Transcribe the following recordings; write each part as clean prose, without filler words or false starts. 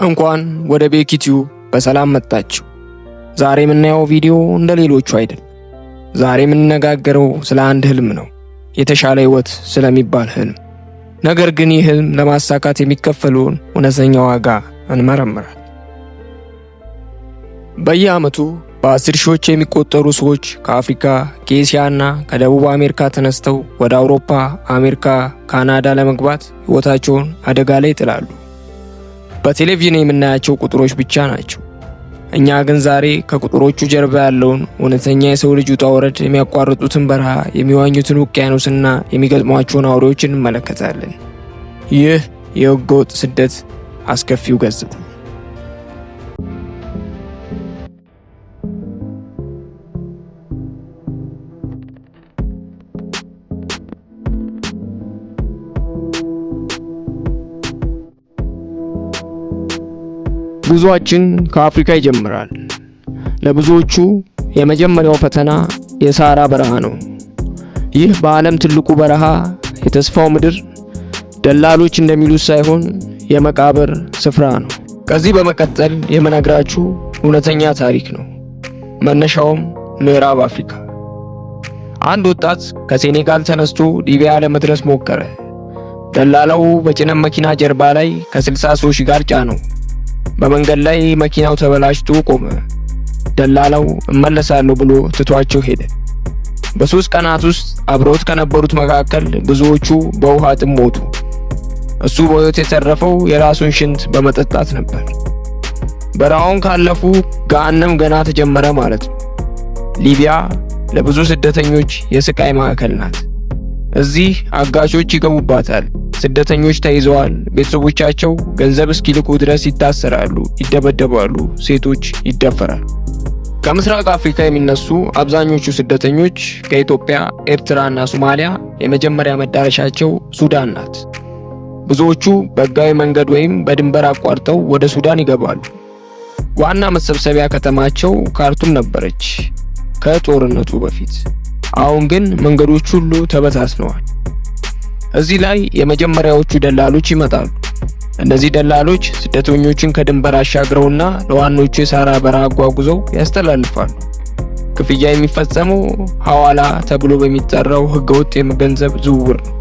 እንኳን ወደ ቤኪቲዩ በሰላም መጣችሁ። ዛሬ የምናየው ቪዲዮ እንደሌሎቹ አይደል። ዛሬ የምንነጋገረው ስለ አንድ ህልም ነው፣ የተሻለ ህይወት ስለሚባል ህልም። ነገር ግን ይህ ህልም ለማሳካት የሚከፈለውን እውነተኛ ዋጋ እንመረምራለን። በየዓመቱ በ10 ሺዎች የሚቆጠሩ ሰዎች ከአፍሪካ፣ ከኤስያና ከደቡብ አሜሪካ ተነስተው ወደ አውሮፓ፣ አሜሪካ፣ ካናዳ ለመግባት ህይወታቸውን አደጋ ላይ ይጥላሉ። በቴሌቪዥን የምናያቸው ቁጥሮች ብቻ ናቸው። እኛ ግን ዛሬ ከቁጥሮቹ ጀርባ ያለውን እውነተኛ የሰው ልጅ ውጣ ውረድ፣ የሚያቋርጡትን በረሃ፣ የሚዋኙትን ውቅያኖስና የሚገጥሟቸውን አውሬዎች እንመለከታለን። ይህ የህገወጥ ስደት አስከፊው ገጽታ። ጉዟችን ከአፍሪካ ይጀምራል። ለብዙዎቹ የመጀመሪያው ፈተና የሳራ በረሃ ነው። ይህ በዓለም ትልቁ በረሃ፣ የተስፋው ምድር፣ ደላሎች እንደሚሉት ሳይሆን የመቃብር ስፍራ ነው። ከዚህ በመቀጠል የምነግራችሁ እውነተኛ ታሪክ ነው። መነሻውም ምዕራብ አፍሪካ። አንድ ወጣት ከሴኔጋል ተነስቶ ሊቢያ ለመድረስ ሞከረ። ደላላው በጭነት መኪና ጀርባ ላይ ከ60 ሰዎች ጋር ጫነው። በመንገድ ላይ መኪናው ተበላሽቶ ቆመ። ደላላው እመለሳለሁ ብሎ ትቷቸው ሄደ። በ3 ቀናት ውስጥ አብረውት ከነበሩት መካከል ብዙዎቹ በውሃ ጥም ሞቱ። እሱ በሕይወት የተረፈው የራሱን ሽንት በመጠጣት ነበር። በረሃውን ካለፉ ገሃነም ገና ተጀመረ ማለት ነው። ሊቢያ ለብዙ ስደተኞች የስቃይ ማዕከል ናት። እዚህ አጋቾች ይገቡባታል። ስደተኞች ተይዘዋል። ቤተሰቦቻቸው ገንዘብ እስኪልኩ ድረስ ይታሰራሉ፣ ይደበደባሉ፣ ሴቶች ይደፈራሉ። ከምስራቅ አፍሪካ የሚነሱ አብዛኞቹ ስደተኞች ከኢትዮጵያ፣ ኤርትራና ሶማሊያ የመጀመሪያ መዳረሻቸው ሱዳን ናት። ብዙዎቹ በህጋዊ መንገድ ወይም በድንበር አቋርጠው ወደ ሱዳን ይገባሉ። ዋና መሰብሰቢያ ከተማቸው ካርቱም ነበረች ከጦርነቱ በፊት። አሁን ግን መንገዶች ሁሉ ተበታትነዋል። እዚህ ላይ የመጀመሪያዎቹ ደላሎች ይመጣሉ። እነዚህ ደላሎች ስደተኞችን ከድንበር አሻግረውና ለዋኖቹ የሳራ በረሃ አጓጉዘው ያስተላልፋሉ። ክፍያ የሚፈጸመው ሐዋላ ተብሎ በሚጠራው ህገወጥ የገንዘብ ዝውውር ነው።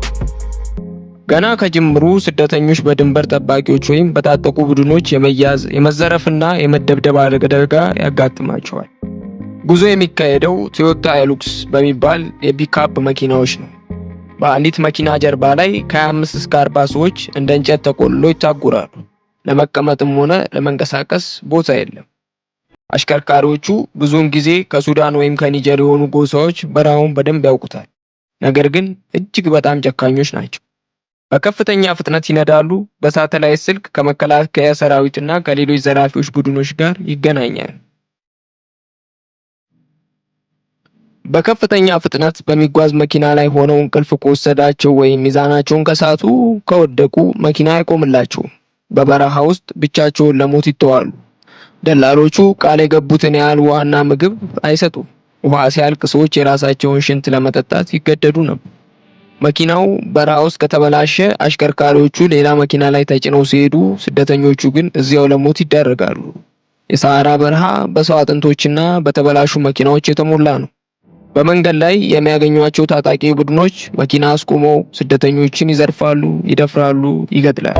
ገና ከጅምሩ ስደተኞች በድንበር ጠባቂዎች ወይም በታጠቁ ቡድኖች የመያዝ፣ የመዘረፍና የመደብደብ አደጋ ያጋጥማቸዋል። ጉዞ የሚካሄደው ቶዮታ ሃይሉክስ በሚባል የፒክአፕ መኪናዎች ነው። በአንዲት መኪና ጀርባ ላይ ከ25 እስከ 40 ሰዎች እንደ እንጨት ተቆልለው ይታጎራሉ። ለመቀመጥም ሆነ ለመንቀሳቀስ ቦታ የለም። አሽከርካሪዎቹ ብዙውን ጊዜ ከሱዳን ወይም ከኒጀር የሆኑ ጎሳዎች በረሃውን በደንብ ያውቁታል። ነገር ግን እጅግ በጣም ጨካኞች ናቸው። በከፍተኛ ፍጥነት ይነዳሉ። በሳተላይት ስልክ ከመከላከያ ሰራዊትና ከሌሎች ዘራፊዎች ቡድኖች ጋር ይገናኛሉ። በከፍተኛ ፍጥነት በሚጓዝ መኪና ላይ ሆነው እንቅልፍ ከወሰዳቸው ወይም ሚዛናቸውን ከሳቱ፣ ከወደቁ መኪና አይቆምላቸውም። በበረሃ ውስጥ ብቻቸውን ለሞት ይተዋሉ። ደላሎቹ ቃል የገቡትን ያህል ውሃና ምግብ አይሰጡም። ውሃ ሲያልቅ ሰዎች የራሳቸውን ሽንት ለመጠጣት ይገደዱ ነበር። መኪናው በረሃ ውስጥ ከተበላሸ አሽከርካሪዎቹ ሌላ መኪና ላይ ተጭነው ሲሄዱ፣ ስደተኞቹ ግን እዚያው ለሞት ይዳረጋሉ። የሳራ በረሃ በሰው አጥንቶችና በተበላሹ መኪናዎች የተሞላ ነው። በመንገድ ላይ የሚያገኟቸው ታጣቂ ቡድኖች መኪና አስቆመው ስደተኞችን ይዘርፋሉ፣ ይደፍራሉ፣ ይገድላሉ።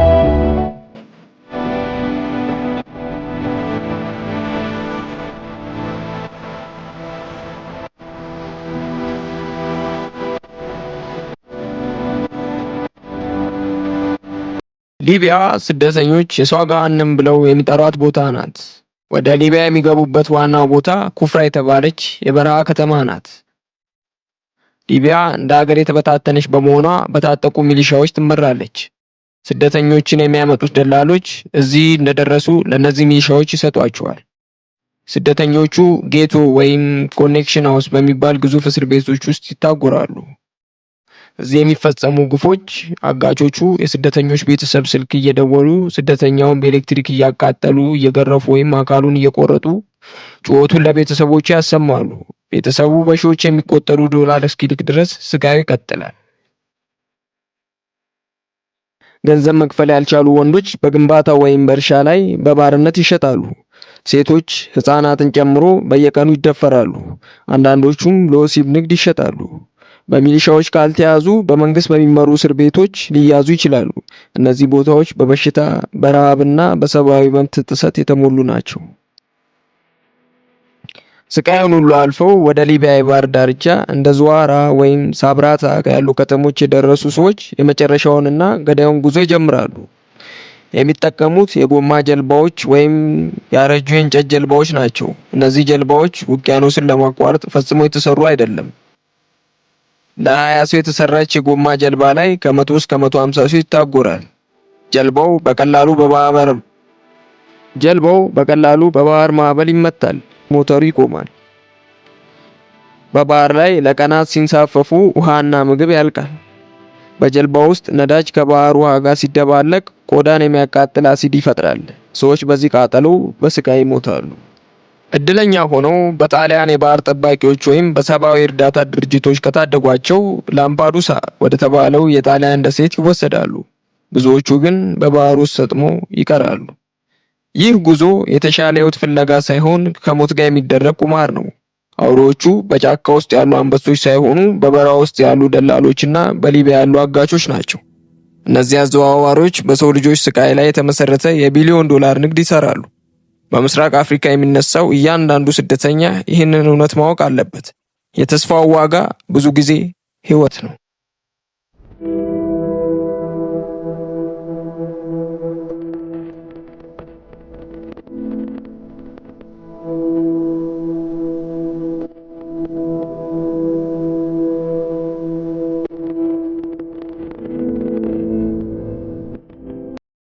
ሊቢያ ስደተኞች የሰው ገሃነም ብለው የሚጠሯት ቦታ ናት። ወደ ሊቢያ የሚገቡበት ዋናው ቦታ ኩፍራ የተባለች የበረሃ ከተማ ናት። ሊቢያ እንደ ሀገር የተበታተነች በመሆኗ በታጠቁ ሚሊሻዎች ትመራለች። ስደተኞችን የሚያመጡት ደላሎች እዚህ እንደደረሱ ለነዚህ ሚሊሻዎች ይሰጧቸዋል። ስደተኞቹ ጌቶ ወይም ኮኔክሽን ሃውስ በሚባል ግዙፍ እስር ቤቶች ውስጥ ይታጎራሉ። እዚህ የሚፈጸሙ ግፎች አጋቾቹ የስደተኞች ቤተሰብ ስልክ እየደወሉ ስደተኛውን በኤሌክትሪክ እያቃጠሉ፣ እየገረፉ ወይም አካሉን እየቆረጡ ጩኸቱን ለቤተሰቦቹ ያሰማሉ። ቤተሰቡ በሺዎች የሚቆጠሩ ዶላር እስኪልክ ድረስ ስቃዩ ይቀጥላል። ገንዘብ መክፈል ያልቻሉ ወንዶች በግንባታ ወይም በእርሻ ላይ በባርነት ይሸጣሉ። ሴቶች ሕፃናትን ጨምሮ በየቀኑ ይደፈራሉ። አንዳንዶቹም ለወሲብ ንግድ ይሸጣሉ። በሚሊሻዎች ካልተያዙ በመንግስት በሚመሩ እስር ቤቶች ሊያዙ ይችላሉ። እነዚህ ቦታዎች በበሽታ በረሃብና በሰብአዊ መብት ጥሰት የተሞሉ ናቸው። ስቃዩን ሁሉ አልፈው ወደ ሊቢያ የባህር ዳርቻ እንደ ዙዋራ ወይም ሳብራታ ያሉ ከተሞች የደረሱ ሰዎች የመጨረሻውንና ገዳዩን ጉዞ ይጀምራሉ። የሚጠቀሙት የጎማ ጀልባዎች ወይም ያረጁ የእንጨት ጀልባዎች ናቸው። እነዚህ ጀልባዎች ውቅያኖስን ለማቋረጥ ፈጽሞ የተሰሩ አይደለም። ለ20 ሰው የተሰራች የጎማ ጀልባ ላይ ከ100 እስከ 150 ሰው ይታጎራል። ጀልባው በቀላሉ በባህር ማዕበል ይመታል። ሞተሩ ይቆማል። በባህር ላይ ለቀናት ሲንሳፈፉ ውሃና ምግብ ያልቃል። በጀልባ ውስጥ ነዳጅ ከባህር ውሃ ጋር ሲደባለቅ ቆዳን የሚያቃጥል አሲድ ይፈጥራል። ሰዎች በዚህ ቃጠሎ በስቃይ ይሞታሉ። እድለኛ ሆነው በጣሊያን የባህር ጠባቂዎች ወይም በሰብአዊ እርዳታ ድርጅቶች ከታደጓቸው ላምፓዱሳ ወደ ተባለው የጣሊያን ደሴት ይወሰዳሉ። ብዙዎቹ ግን በባህር ውስጥ ሰጥሞ ይቀራሉ። ይህ ጉዞ የተሻለ ሕይወት ፍለጋ ሳይሆን ከሞት ጋር የሚደረግ ቁማር ነው። አውሬዎቹ በጫካ ውስጥ ያሉ አንበሶች ሳይሆኑ በበረሃ ውስጥ ያሉ ደላሎችና በሊቢያ ያሉ አጋቾች ናቸው። እነዚህ አዘዋዋሪዎች በሰው ልጆች ስቃይ ላይ የተመሰረተ የቢሊዮን ዶላር ንግድ ይሰራሉ። በምስራቅ አፍሪካ የሚነሳው እያንዳንዱ ስደተኛ ይህንን እውነት ማወቅ አለበት። የተስፋው ዋጋ ብዙ ጊዜ ሕይወት ነው።